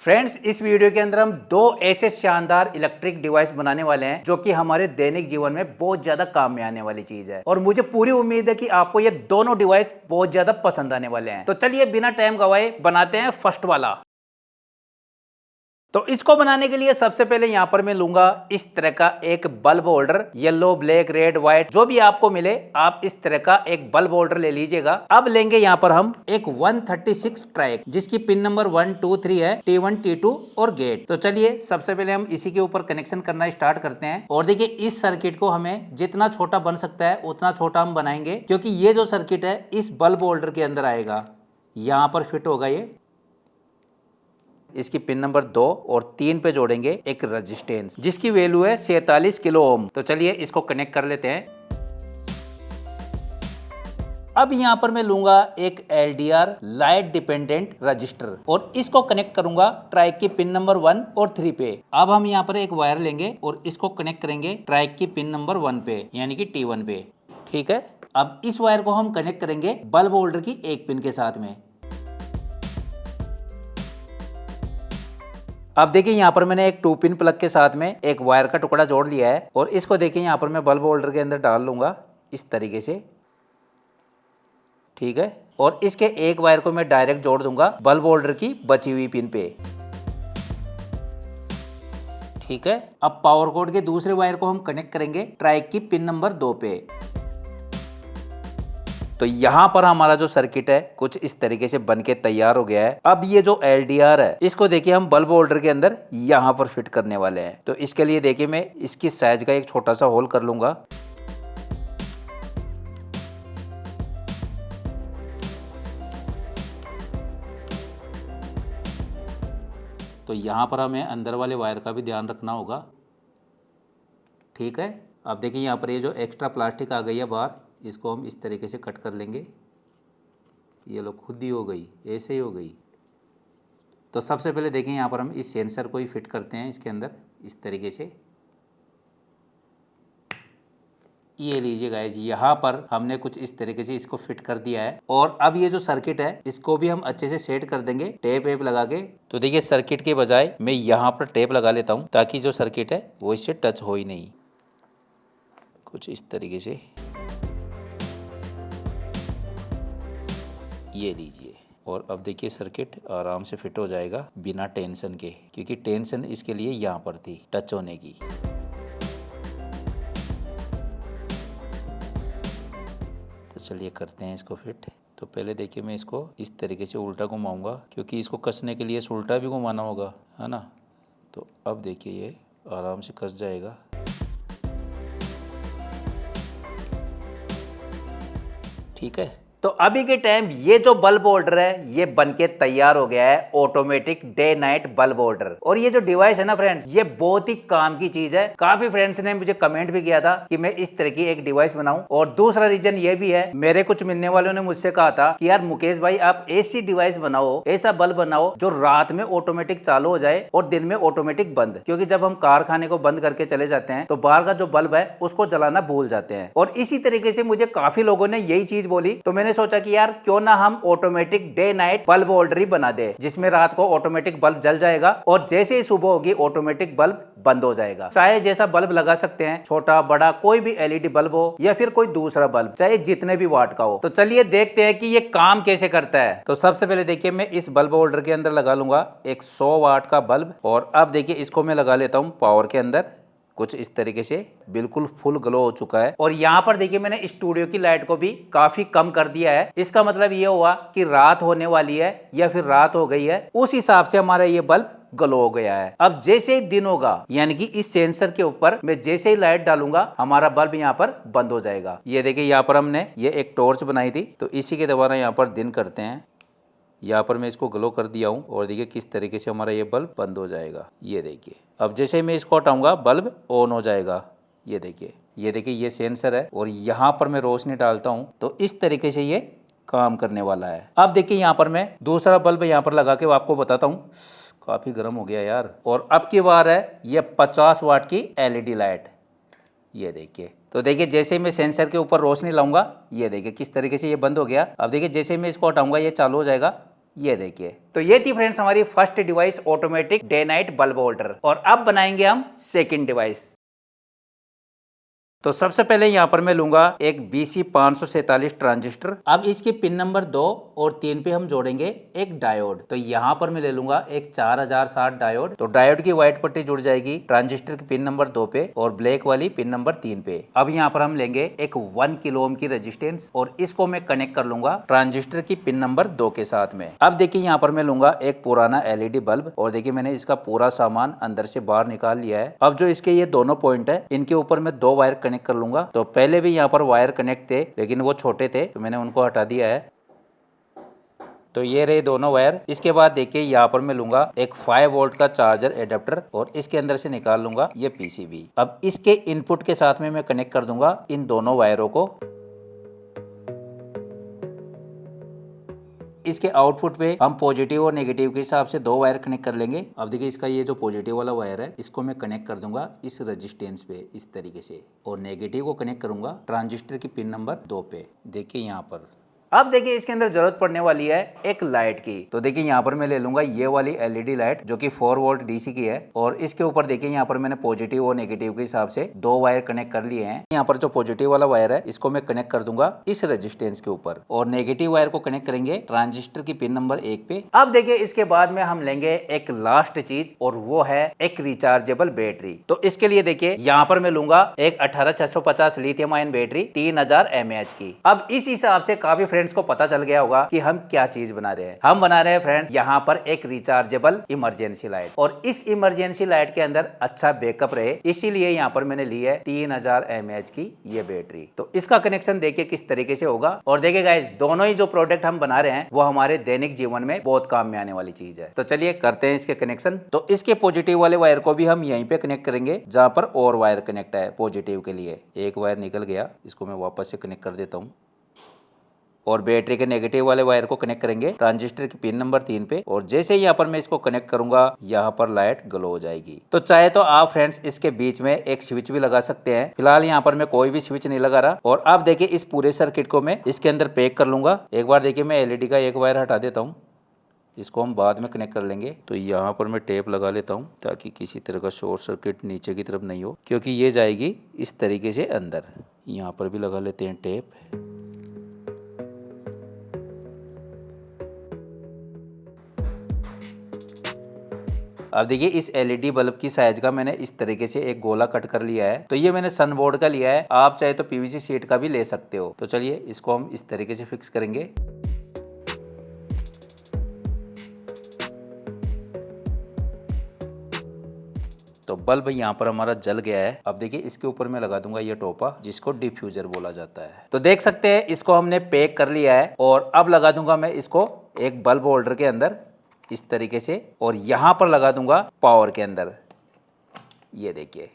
Friends, इस video के अंदर हम दो ऐसे शानदार इलेक्ट्रिक डिवाइस बनाने वाले हैं जो कि हमारे दैनिक जीवन में बहुत ज्यादा काम में आने वाली चीज है। और मुझे पूरी उम्मीद है कि आपको ये दोनों डिवाइस बहुत ज्यादा पसंद आने वाले हैं। तो चलिए बिना टाइम गवाए बनाते हैं फर्स्ट वाला। तो इसको बनाने के लिए सबसे पहले यहां पर मैं लूंगा इस तरह का एक bulb holder. Yellow, black, red, white जो भी आपको मिले आप इस तरह का एक बल्ब होल्डर ले लीजिएगा। अब लेंगे यहां पर हम एक 136 ट्रैक जिसकी पिन नंबर 1, 2, 3 है, T1, T2 और गेट। तो चलिए सबसे पहले हम इसी के ऊपर कनेक्शन करना स्टार्ट करते हैं। और देखिए इस सर्किट को हमें जितना छोटा बन सकता है उतना छोटा हम बनाएंगे, क्योंकि ये जो सर्किट है इस बल्ब होल्डर के अंदर आएगा, यहां पर फिट होगा ये। इसकी पिन नंबर 2 और 3 पे जोड़ेंगे एक रेजिस्टेंस जिसकी वैल्यू है 47 किलो ओम। तो चलिए इसको कनेक्ट कर लेते हैं। अब यहां पर मैं लूंगा एक LDR लाइट डिपेंडेंट रजिस्टर और इसको कनेक्ट करूंगा ट्राइक की पिन नंबर 1 और 3 पे। अब हम यहां पर एक वायर लेंगे और इसको कनेक्ट करेंगे ट्राइक की पिन नंबर 1 पे, यानी कि T1 पे। ठीक है, अब इस वायर को हम कनेक्ट करेंगे बल्ब होल्डर की एक पिन के साथ में। अब देखिए यहाँ पर मैंने एक 2 पिन प्लग के साथ में एक वायर का टुकड़ा जोड़ लिया है और इसको देखिए यहाँ पर मैं बल्ब होल्डर के अंदर डाल लूंगा इस तरीके से। ठीक है, और इसके एक वायर को मैं डायरेक्ट जोड़ दूंगा बल्ब होल्डर की बची हुई पिन पे। ठीक है, अब पावर कोड के दूसरे वायर को हम कनेक्ट करेंगे ट्राइक की पिन नंबर 2 पे। तो यहां पर हमारा जो सर्किट है कुछ इस तरीके से बनके तैयार हो गया है। अब ये जो LDR है इसको देखिए हम बल्ब होल्डर के अंदर यहां पर फिट करने वाले हैं। तो इसके लिए देखिए मैं इसकी साइज का एक छोटा सा होल कर लूंगा। तो यहां पर हमें अंदर वाले वायर का भी ध्यान रखना होगा। ठीक है, अब देखिए यहाँ पर ये जो एक्स्ट्रा प्लास्टिक आ गई है बाहर, इसको हम इस तरीके से कट कर लेंगे। ये लो खुद ही हो गई, ऐसे ही हो गई। तो सबसे पहले देखें यहाँ पर हम इस सेंसर को ही फिट करते हैं इसके अंदर इस तरीके से। ये लीजिए गाइस, यहाँ पर हमने कुछ इस तरीके से इसको फिट कर दिया है। और अब ये जो सर्किट है इसको भी हम अच्छे से सेट कर देंगे टेप वेप लगा के। तो देखिए सर्किट के बजाय मैं यहाँ पर टेप लगा लेता हूँ ताकि जो सर्किट है वो इससे टच हो ही नहीं, कुछ इस तरीके से। ये लीजिए, और अब देखिए सर्किट आराम से फिट हो जाएगा बिना टेंशन के, क्योंकि टेंशन इसके लिए यहाँ पर थी टच होने की। तो चलिए करते हैं इसको फिट। तो पहले देखिए मैं इसको इस तरीके से उल्टा घुमाऊंगा, क्योंकि इसको कसने के लिए उल्टा भी घुमाना होगा, है ना। तो अब देखिए ये आराम से कस जाएगा। ठीक है, तो अभी के टाइम ये जो बल्ब होल्डर है ये बनके तैयार हो गया है, automatic day night bulb holder. और ये जो डिवाइस है ना फ्रेंड्स, ये बहुत ही काम की चीज है। काफी फ्रेंड्स ने मुझे कमेंट भी किया था कि मैं इस तरह की एक डिवाइस बनाऊं। और दूसरा रीजन ये भी है, मेरे कुछ मिलने वालों ने मुझसे कहा था कि यार मुकेश भाई आप ऐसी डिवाइस बनाओ, ऐसा बल्ब बनाओ जो रात में ऑटोमेटिक चालू हो जाए और दिन में ऑटोमेटिक बंद। क्योंकि जब हम कारखाने को बंद करके चले जाते हैं तो बाहर का जो बल्ब है उसको जलाना भूल जाते हैं। और इसी तरीके से मुझे काफी लोगों ने यही चीज बोली, तो मैंने सोचा कि यार क्यों ना हम automatic day night bulb holder ही बना दे, जिसमें रात को ऑटोमेटिक बल्ब जल जाएगा और जैसे ही सुबह होगी ऑटोमेटिक बल्ब बंद हो जाएगा। चाहे जैसा बल्ब लगा सकते हैं, छोटा बड़ा कोई भी LED बल्ब हो या फिर कोई दूसरा बल्ब, चाहे जितने भी वाट का हो। तो चलिए देखते हैं कि ये काम कैसे करता है। तो सबसे पहले देखिए मैं इस बल्ब होल्डर के अंदर लगा लूंगा एक 100 वाट का बल्ब। और अब देखिए इसको मैं लगा लेता हूं पावर के अंदर कुछ इस तरीके से। बिल्कुल फुल ग्लो हो चुका है। और यहाँ पर देखिए मैंने स्टूडियो की लाइट को भी काफी कम कर दिया है। इसका मतलब ये हुआ कि रात होने वाली है या फिर रात हो गई है, उस हिसाब से हमारा ये बल्ब ग्लो हो गया है। अब जैसे ही दिन होगा, यानी कि इस सेंसर के ऊपर मैं जैसे ही लाइट डालूंगा हमारा बल्ब यहाँ पर बंद हो जाएगा। ये देखिए यहाँ पर हमने ये एक टॉर्च बनाई थी, तो इसी के द्वारा यहाँ पर दिन करते हैं। यहाँ पर मैं इसको ग्लो कर दिया हूँ और देखिए किस तरीके से हमारा ये बल्ब बंद हो जाएगा। ये देखिए अब जैसे ही मैं इसको हटाऊंगा बल्ब ऑन हो जाएगा। ये देखिए ये सेंसर है और यहाँ पर मैं रोशनी डालता हूँ तो इस तरीके से ये काम करने वाला है। अब देखिए यहाँ पर मैं दूसरा बल्ब यहाँ पर लगा के आपको बताता हूँ। काफ़ी गर्म हो गया यार। और अब की बार है ये 50 वाट की LED लाइट। ये देखिए, तो देखिए जैसे मैं सेंसर के ऊपर रोशनी लाऊंगा, ये देखिए किस तरीके से ये बंद हो गया। अब देखिए जैसे मैं इसको हटाऊंगा ये चालू हो जाएगा। ये देखिए। तो ये थी फ्रेंड्स हमारी first device automatic day night bulb holder. और अब बनाएंगे हम सेकंड डिवाइस। तो सबसे पहले यहां पर मैं लूंगा एक BC 547 ट्रांजिस्टर। अब इसकी पिन नंबर 2 और 3 पे हम जोड़ेंगे एक डायोड। तो यहां पर मैं ले लूंगा एक 4060 डायोड। तो डायोड की व्हाइट पट्टी जुड़ जाएगी ट्रांजिस्टर की पिन नंबर 2 पे और ब्लैक वाली पिन नंबर 3 पे। अब यहां पर हम लेंगे एक 1 किलो ओम की रेजिस्टेंस और इसको मैं कनेक्ट कर लूंगा ट्रांजिस्टर की पिन नंबर 2 के साथ में। अब देखिए यहां पर मैं लूंगा एक पुराना LED बल्ब और देखिए मैंने इसका पूरा सामान अंदर से बाहर निकाल लिया है। अब जो इसके ये दोनों पॉइंट है इनके ऊपर मैं 2 वायर कनेक्ट कर लूंगा। तो पहले भी यहाँ पर वायर कनेक्ट थे लेकिन वो छोटे थे तो मैंने उनको हटा दिया है। तो ये रहे दोनों वायर। इसके बाद देखिए यहाँ पर मैं लूंगा एक 5 वोल्ट का चार्जर एडेप्टर और इसके अंदर से निकाल लूंगा ये PCB। अब इसके इनपुट के साथ में मैं कनेक्ट कर दूंगा इन दोनों वायरों को। इसके आउटपुट पे हम पॉजिटिव और नेगेटिव के हिसाब से 2 वायर कनेक्ट कर लेंगे। अब देखिए इसका ये जो पॉजिटिव वाला वायर है इसको मैं कनेक्ट कर दूंगा इस रेजिस्टेंस पे इस तरीके से और नेगेटिव को कनेक्ट करूंगा ट्रांजिस्टर की पिन नंबर 2 पे। देखिए यहाँ पर अब देखिए इसके अंदर जरूरत पड़ने वाली है एक लाइट की। तो देखिए यहाँ पर मैं ले लूंगा ये वाली LED लाइट जो कि 4 वोल्ट DC की है और इसके ऊपर देखिए यहाँ पर मैंने पॉजिटिव और नेगेटिव के हिसाब से 2 वायर कनेक्ट कर लिए हैं। यहाँ पर जो पॉजिटिव वाला वायर है इसको मैं कनेक्ट कर दूंगा इस रेजिस्टेंस के ऊपर और नेगेटिव वायर को कनेक्ट करेंगे ट्रांजिस्टर की पिन नंबर 1 पे। अब देखिए इसके बाद में हम लेंगे एक लास्ट चीज और वो है एक रिचार्जेबल बैटरी। तो इसके लिए देखिए यहाँ पर मैं लूंगा एक 18650 लिथियम आयन बैटरी 3000 mAh की। अब इस हिसाब से काफी फ्रेंड्स को पता चल गया होगा कि हम क्या चीज बना रहे हैं। हम बना रहे हैं फ्रेंड्स यहाँ पर एक रिचार्जेबल इमरजेंसी लाइट और इस इमरजेंसी लाइट के अंदर अच्छा बैकअप रहे इसीलिए यहाँ पर मैंने ली है 3000 mAh की ये बैटरी। तो इसका कनेक्शन देखिए किस तरीके से होगा और देखिए गाइस दोनों ही जो प्रोडक्ट हम बना रहे हैं वो हमारे दैनिक जीवन में बहुत काम में आने वाली चीज है। तो चलिए करते हैं इसके कनेक्शन। तो इसके पॉजिटिव वाले वायर को भी हम यहीं पे कनेक्ट करेंगे जहां पर और वायर कनेक्ट है पॉजिटिव के लिए। एक वायर निकल गया इसको मैं वापस से कनेक्ट कर देता हूँ और बैटरी के नेगेटिव वाले वायर को कनेक्ट करेंगे ट्रांजिस्टर की पिन नंबर 3 पे और जैसे ही यहाँ पर मैं इसको कनेक्ट करूंगा यहाँ पर लाइट ग्लो हो जाएगी। तो चाहे तो आप फ्रेंड्स इसके बीच में एक स्विच भी लगा सकते हैं। फिलहाल यहाँ पर मैं कोई भी स्विच नहीं लगा रहा और अब देखिए इस पूरे सर्किट को मैं इसके अंदर पैक कर लूंगा। एक बार देखिए मैं LED का एक वायर हटा देता हूँ, इसको हम बाद में कनेक्ट कर लेंगे। तो यहाँ पर मैं टेप लगा लेता हूँ ताकि किसी तरह का शॉर्ट सर्किट नीचे की तरफ नहीं हो क्योंकि ये जाएगी इस तरीके से अंदर। यहाँ पर भी लगा लेते हैं टेप। अब देखिए इस LED बल्ब की साइज का मैंने इस तरीके से एक गोला कट कर लिया है। तो ये मैंने सन बोर्ड का लिया है, आप चाहे तो PVC शीट का भी ले सकते हो। तो चलिए इसको हम इस तरीके से फिक्स करेंगे। तो बल्ब यहाँ पर हमारा जल गया है। अब देखिए इसके ऊपर मैं लगा दूंगा ये टोपा जिसको डिफ्यूजर बोला जाता है। तो देख सकते हैं इसको हमने पैक कर लिया है और अब लगा दूंगा मैं इसको एक बल्ब होल्डर के अंदर इस तरीके से और यहां पर लगा दूंगा पावर के अंदर। ये देखिए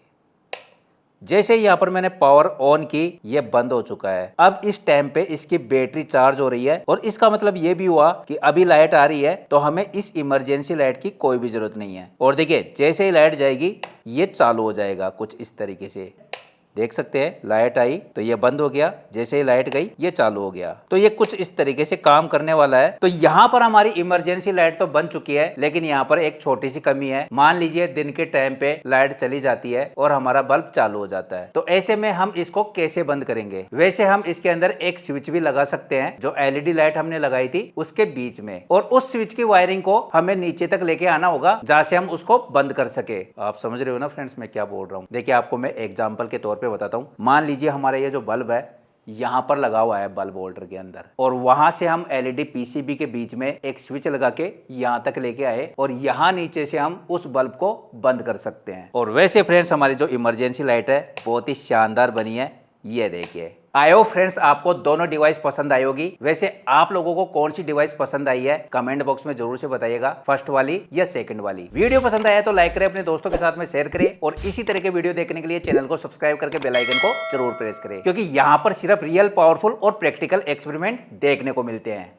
जैसे ही यहां पर मैंने पावर ऑन की ये बंद हो चुका है। अब इस टाइम पे इसकी बैटरी चार्ज हो रही है और इसका मतलब ये भी हुआ कि अभी लाइट आ रही है तो हमें इस इमरजेंसी लाइट की कोई भी जरूरत नहीं है। और देखिए जैसे ही लाइट जाएगी ये चालू हो जाएगा कुछ इस तरीके से। देख सकते हैं लाइट आई तो ये बंद हो गया, जैसे ही लाइट गई ये चालू हो गया। तो ये कुछ इस तरीके से काम करने वाला है। तो यहाँ पर हमारी इमरजेंसी लाइट तो बन चुकी है लेकिन यहाँ पर एक छोटी सी कमी है। मान लीजिए दिन के टाइम पे लाइट चली जाती है और हमारा बल्ब चालू हो जाता है तो ऐसे में हम इसको कैसे बंद करेंगे। वैसे हम इसके अंदर एक स्विच भी लगा सकते हैं जो LED लाइट हमने लगाई थी उसके बीच में और उस स्विच की वायरिंग को हमें नीचे तक लेके आना होगा जहां से हम उसको बंद कर सके। आप समझ रहे हो ना फ्रेंड्स मैं क्या बोल रहा हूँ। देखिए आपको मैं एग्जाम्पल के तौर पे बताता हूँ। मान लीजिए हमारा ये जो बल्ब है यहाँ पर लगा हुआ है बल्ब होल्डर के अंदर और वहां से हम LED PCB के बीच में एक स्विच लगा के यहाँ तक लेके आए और यहाँ नीचे से हम उस बल्ब को बंद कर सकते हैं। और वैसे फ्रेंड्स हमारी जो इमरजेंसी लाइट है बहुत ही शानदार बनी है। ये देखिए आई होप फ्रेंड्स आपको दोनों डिवाइस पसंद आई होगी। वैसे आप लोगों को कौन सी डिवाइस पसंद आई है कमेंट बॉक्स में जरूर से बताइएगा, फर्स्ट वाली या सेकंड वाली। वीडियो पसंद आया तो लाइक करें, अपने दोस्तों के साथ में शेयर करें और इसी तरह के वीडियो देखने के लिए चैनल को सब्सक्राइब करके बेल आइकन को जरूर प्रेस करें क्योंकि यहाँ पर सिर्फ रियल पावरफुल और प्रैक्टिकल एक्सपेरिमेंट देखने को मिलते हैं।